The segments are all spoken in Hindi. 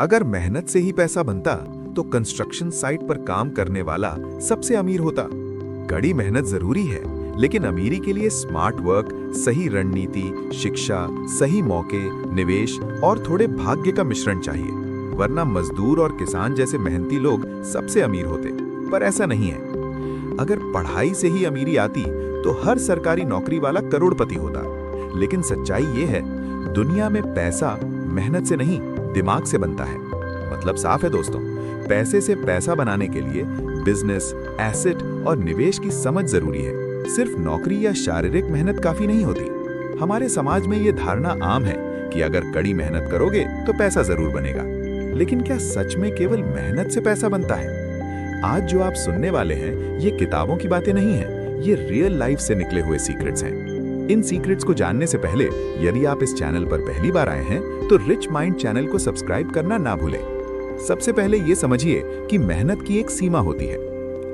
अगर मेहनत से ही पैसा बनता तो कंस्ट्रक्शन साइट पर काम करने वाला सबसे अमीर होता। कड़ी मेहनत जरूरी है, लेकिन अमीरी के लिए स्मार्ट वर्क, सही रणनीति, शिक्षा, सही मौके, निवेश और थोड़े भाग्य का मिश्रण चाहिए। वरना मजदूर और किसान जैसे मेहनती लोग सबसे अमीर होते, पर ऐसा नहीं है। अगर पढ़ाई से ही अमीरी आती तो हर सरकारी नौकरी वाला करोड़पति होता। लेकिन सच्चाई ये है, दुनिया में पैसा मेहनत से नहीं, दिमाग से बनता है। मतलब साफ है दोस्तों, पैसे से पैसा बनाने के लिए बिजनेस, एसेट और निवेश की समझ जरूरी है। सिर्फ नौकरी या शारीरिक मेहनत काफी नहीं होती। हमारे समाज में ये धारणा आम है कि अगर कड़ी मेहनत करोगे तो पैसा जरूर बनेगा। लेकिन क्या सच में केवल मेहनत से पैसा बनता है? आज जो आप सुनने वाले हैं, ये किताबों की बातें नहीं हैं, ये रियल लाइफ से निकले हुए सीक्रेट्स हैं। इन सीक्रेट्स को जानने से पहले यदि आप इस चैनल पर पहली बार आए हैं तो रिच माइंड चैनल को सब्सक्राइब करना ना भूलें। सबसे पहले ये समझिए कि मेहनत की एक सीमा होती है।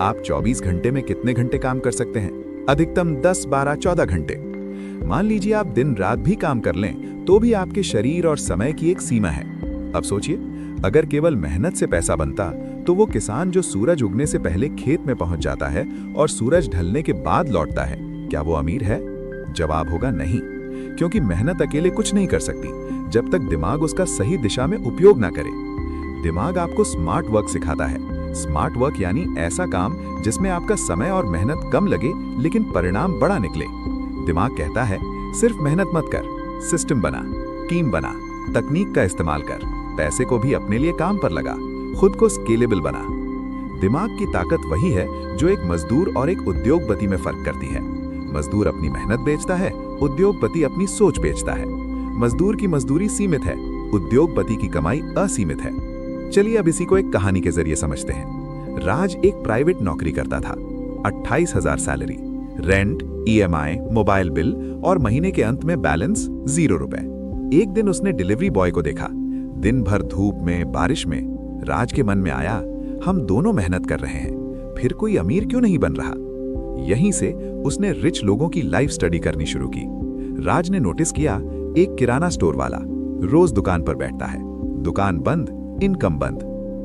आप 24 घंटे में कितने घंटे काम कर सकते हैं? अधिकतम 10, 12, 14 घंटे। मान लीजिए आप दिन रात भी काम कर लें तो भी आपके शरीर और समय की एक सीमा है। अब सोचिए, अगर केवल मेहनत से पैसा बनता तो वो किसान जो सूरज उगने से पहले खेत में पहुंच जाता है और सूरज ढलने के बाद लौटता है, क्या वो अमीर है? जवाब होगा नहीं, क्योंकि मेहनत अकेले कुछ नहीं कर सकती जब तक दिमाग उसका सही दिशा में उपयोग ना करे। दिमाग आपको स्मार्ट वर्क सिखाता है। स्मार्ट वर्क यानी ऐसा काम जिसमें आपका समय और मेहनत कम लगे लेकिन परिणाम बड़ा निकले। दिमाग कहता है, सिर्फ मेहनत मत कर, सिस्टम बना, टीम बना, तकनीक का इस्तेमाल कर, पैसे को भी अपने लिए काम पर लगा, खुद को स्केलेबल बना। दिमाग की ताकत वही है जो एक मजदूर और एक उद्योगपति में फर्क करती है। मजदूर अपनी मेहनत बेचता है, उद्योगपति अपनी सोच बेचता है। मजदूर की मजदूरी सीमित है, उद्योगपति की कमाई असीमित है। चलिए अब इसी को एक कहानी के जरिए समझते हैं। राज एक प्राइवेट नौकरी करता था। 28,000 salary, rent, EMI, mobile bill और महीने के अंत में बैलेंस 0 रुपए। एक दिन उसने डिलीवरी बॉय को देखा। दिन भर धूप में, बारिश में। राज के मन में आया, हम दोनों मेहनत कर रहे हैं, फिर कोई अमीर क्यों नहीं बन रहा? यहीं से उसने रिच लोगों की लाइफ स्टडी करनी शुरू की। राज ने नोटिस किया, एक किराना स्टोर वाला रोज दुकान पर बैठता है, दुकान बंद, इनकम बंद।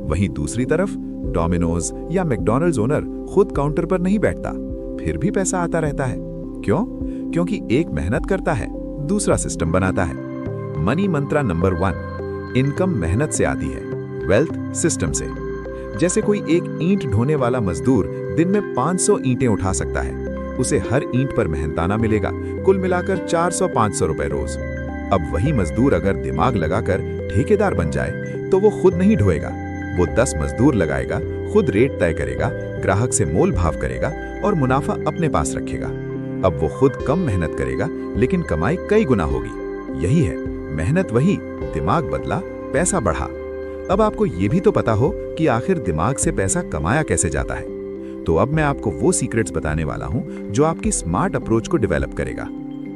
वहीं दूसरी तरफ डोमिनोज या मैकडॉनल्ड्स ओनर खुद काउंटर पर नहीं बैठता, फिर भी पैसा आता रहता है। क्यों? क्योंकि एक मेहनत करता है, दूसरा सिस्टम बनाता है। मनी मंत्रा नंबर 1, इनकम मेहनत से आती है, वेल्थ सिस्टम से। जैसे कोई एक ईंट ढोने वाला मजदूर दिन में 500 ईंटें उठा सकता है, उसे हर ईंट पर मेहनताना मिलेगा, कुल मिलाकर 400-500 रुपए रोज। अब वही मजदूर अगर दिमाग लगाकर ठेकेदार बन जाए तो वो खुद नहीं ढोएगा, वो 10 मजदूर लगाएगा, खुद रेट तय करेगा, ग्राहक से मोल भाव करेगा और मुनाफा अपने पास रखेगा। अब वो खुद कम मेहनत करेगा लेकिन कमाई कई गुना होगी। यही है, मेहनत वही, दिमाग बदला, पैसा बढ़ा। अब आपको ये भी तो पता हो कि आखिर दिमाग से पैसा कमाया कैसे जाता है। तो अब मैं आपको वो सीक्रेट्स बताने वाला हूं जो आपकी स्मार्ट अप्रोच को डेवलप करेगा।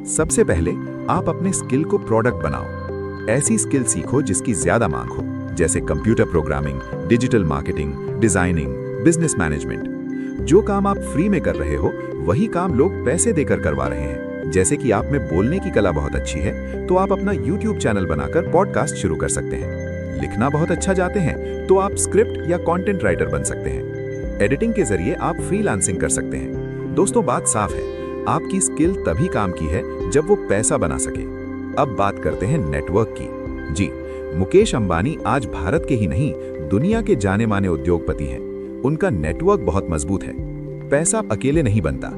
सबसे पहले आप अपने स्किल को प्रोडक्ट बनाओ। ऐसी स्किल सीखो जिसकी ज्यादा मांग हो, जैसे computer programming, digital marketing, designing, business management. जो काम आप फ्री में कर रहे हो वही काम लोग पैसे देकर करवा रहे हैं। जैसे कि आप में बोलने की कला बहुत अच्छी है तो आप अपना YouTube चैनल बनाकर पॉडकास्ट शुरू कर सकते हैं। लिखना बहुत अच्छा जाते हैं तो आप स्क्रिप्ट या कंटेंट राइटर बन सकते हैं। एडिटिंग के जरिए आप फ्रीलांसिंग कर सकते हैं। दोस्तों बात साफ है, आपकी स्किल तभी काम की है जब वो पैसा बना सके। अब बात करते हैं नेटवर्क की। जी, मुकेश अंबानी आज भारत के ही नहीं, दुनिया के जाने माने उद्योगपति हैं। उनका नेटवर्क बहुत मजबूत है। पैसा अकेले नहीं बनता,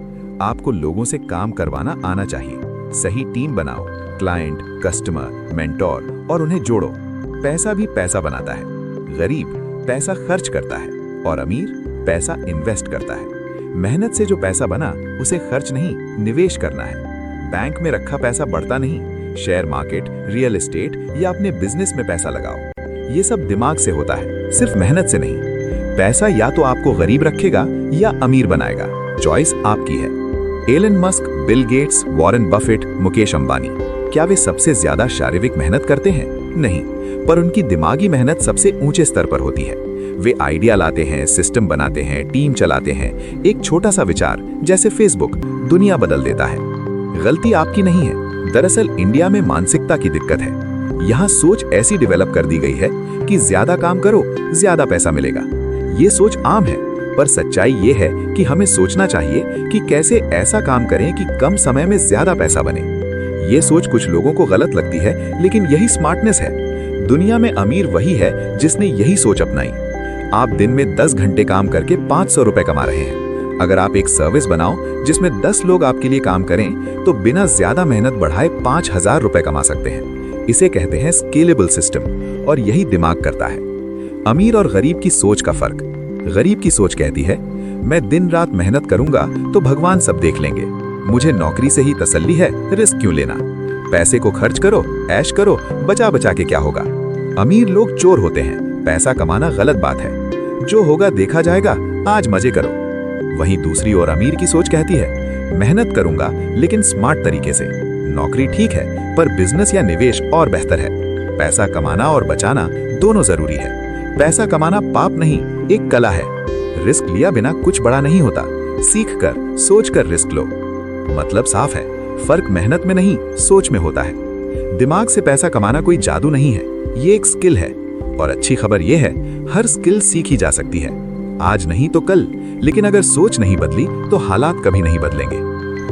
आपको लोगों से काम करवाना आना चाहिए। सही टीम बनाओ, क्लाइंट, कस्टमर, मेंटोर और उन्हें जोड़ो। पैसा भी पैसा बनाता है। गरीब पैसा खर्च करता है और अमीर पैसा इन्वेस्ट करता है। मेहनत से जो पैसा बना उसे खर्च नहीं, निवेश करना है। बैंक में रखा पैसा बढ़ता नहीं, शेयर मार्केट, रियल एस्टेट या अपने बिजनेस में पैसा लगाओ। ये सब दिमाग से होता है, सिर्फ मेहनत से नहीं। पैसा या तो आपको गरीब रखेगा या अमीर बनाएगा, चॉइस आपकी है। Elon Musk, Bill Gates, Warren Buffett, Mukesh Ambani, क्या वे सबसे ज्यादा शारीरिक मेहनत करते हैं? नहीं, पर उनकी दिमागी मेहनत सबसे ऊंचे स्तर पर होती है। वे आइडिया लाते हैं, सिस्टम बनाते हैं, टीम चलाते हैं। एक छोटा सा विचार जैसे फेसबुक दुनिया बदल देता है। गलती आपकी नहीं है, दरअसल इंडिया में मानसिकता की दिक्कत है। यहाँ सोच ऐसी डेवलप कर दी गई है कि ज्यादा काम करो, ज्यादा पैसा मिलेगा। ये सोच आम है, पर सच्चाई ये है कि हमें सोचना चाहिए कि कैसे ऐसा काम करें कि कम समय में ज्यादा पैसा बने। ये सोच कुछ लोगों को गलत लगती है, लेकिन यही स्मार्टनेस है। दुनिया में अमीर वही है जिसने यही सोच अपनाई। आप दिन में 10 घंटे काम करके 500 रुपए कमा रहे हैं। अगर आप एक सर्विस बनाओ जिसमें 10 लोग आपके लिए काम करें, तो बिना ज्यादा मेहनत बढ़ाए 5000 रुपए कमा सकते हैं। इसे कहते हैं स्केलेबल सिस्टम, और यही दिमाग करता है। अमीर और गरीब की सोच का फर्क। गरीब की सोच कहती है, मैं दिन रात मेहनत करूंगा तो भगवान सब देख लेंगे। मुझे नौकरी से ही तसल्ली है, रिस्क क्यों लेना। पैसे को खर्च करो, ऐश करो, बचा बचा के क्या होगा। अमीर लोग चोर होते हैं, पैसा कमाना गलत बात है। जो होगा देखा जाएगा, आज मजे करो। वहीं दूसरी ओर अमीर की सोच कहती है, मेहनत करूंगा लेकिन स्मार्ट तरीके से। नौकरी ठीक है, पर बिजनेस या निवेश और बेहतर है। पैसा कमाना और बचाना दोनों जरूरी है। पैसा कमाना पाप नहीं, एक कला है। रिस्क लिया बिना कुछ बड़ा नहीं होता। सीख कर, सोच कर रिस्क लो। मतलब साफ है, फर्क मेहनत में नहीं, सोच में होता है। दिमाग से पैसा कमाना कोई जादू नहीं है, ये एक स्किल है। और अच्छी खबर ये है, हर स्किल सीखी जा सकती है। आज नहीं तो कल, लेकिन अगर सोच नहीं बदली तो हालात कभी नहीं बदलेंगे।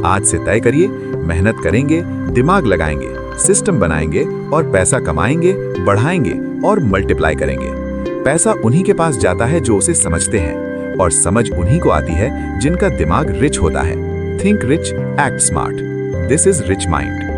आज से तय करिए, मेहनत करेंगे, दिमाग लगाएंगे, सिस्टम बनाएंगे और पैसा कमाएंगे, बढ़ाएंगे और मल्टीप्लाई करेंगे। पैसा उन्हीं के पास जाता है जो उसे समझते हैं, और समझ उन्हीं को आती है जिनका दिमाग रिच होता है। Think rich, act smart. This is rich mind.